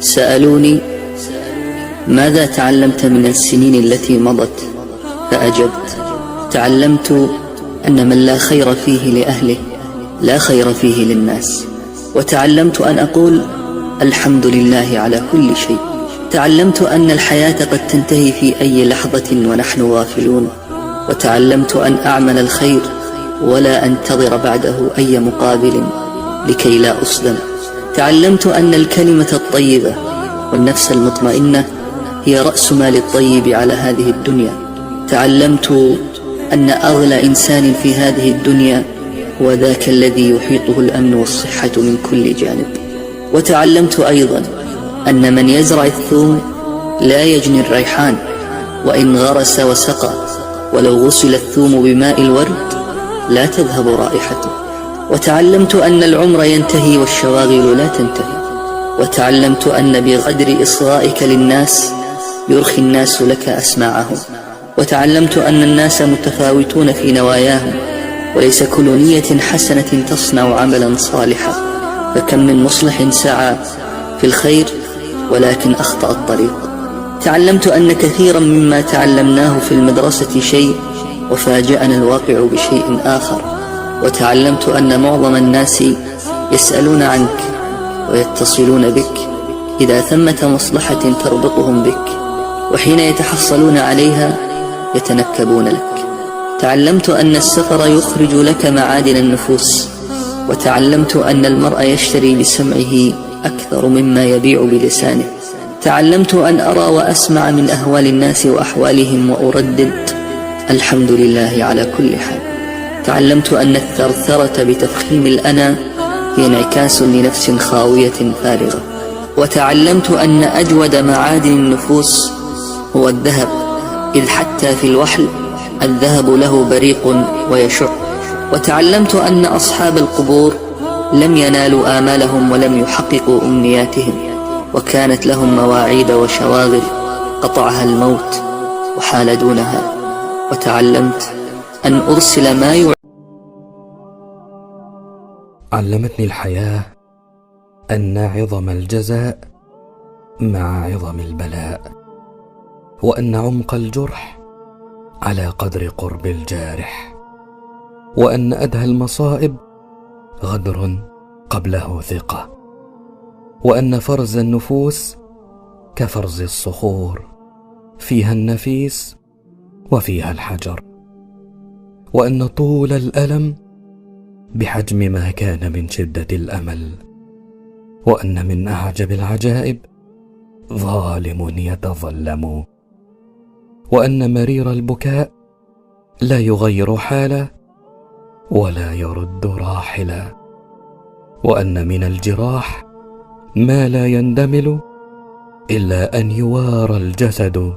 سألوني: ماذا تعلمت من السنين التي مضت؟ فأجبت: تعلمت أن من لا خير فيه لأهله لا خير فيه للناس. وتعلمت أن أقول الحمد لله على كل شيء. تعلمت أن الحياة قد تنتهي في أي لحظة ونحن غافلون. وتعلمت أن أعمل الخير ولا أنتظر بعده أي مقابل لكي لا أصدم. تعلمت أن الكلمة الطيبة والنفس المطمئنة هي رأس مال الطيب على هذه الدنيا. تعلمت أن أغلى إنسان في هذه الدنيا هو ذاك الذي يحيطه الأمن والصحة من كل جانب. وتعلمت أيضا أن من يزرع الثوم لا يجني الريحان، وإن غرس وسقى ولو غسل الثوم بماء الورد لا تذهب رائحته. وتعلمت أن العمر ينتهي والشواغل لا تنتهي. وتعلمت أن بقدر إصغائك للناس يرخي الناس لك أسماعهم. وتعلمت أن الناس متفاوتون في نواياهم، وليس كل نية حسنة تصنع عملا صالحا، فكم من مصلح سعى في الخير ولكن أخطأ الطريق. تعلمت أن كثيرا مما تعلمناه في المدرسة شيء وفاجأنا الواقع بشيء آخر. وتعلمت أن معظم الناس يسألون عنك ويتصلون بك إذا ثمة مصلحة تربطهم بك، وحين يتحصلون عليها يتنكبون لك. تعلمت أن السفر يخرج لك معادن النفوس. وتعلمت أن المرء يشتري بسمعه أكثر مما يبيع بلسانه. تعلمت أن أرى وأسمع من أهوال الناس وأحوالهم وأردد الحمد لله على كل حال. تعلمت أن الثرثرة بتفخيم الأنا هي انعكاس لنفس خاوية فارغة. وتعلمت أن أجود معادن النفوس هو الذهب، إذ حتى في الوحل الذهب له بريق ويشع. وتعلمت أن أصحاب القبور لم ينالوا آمالهم ولم يحققوا أمنياتهم، وكانت لهم مواعيد وشواغل قطعها الموت وحال دونها. وتعلمت أن أرسل ما علمتني الحياة أن عظم الجزاء مع عظم البلاء، وأن عمق الجرح على قدر قرب الجارح، وأن أدهى المصائب غدر قبله ثقة، وأن فرز النفوس كفرز الصخور، فيها النفيس وفيها الحجر، وأن طول الألم بحجم ما كان من شدة الأمل، وأن من أعجب العجائب ظالم يتظلم، وأن مرير البكاء لا يغير حاله ولا يرد راحلا، وأن من الجراح ما لا يندمل إلا أن يوارى الجسد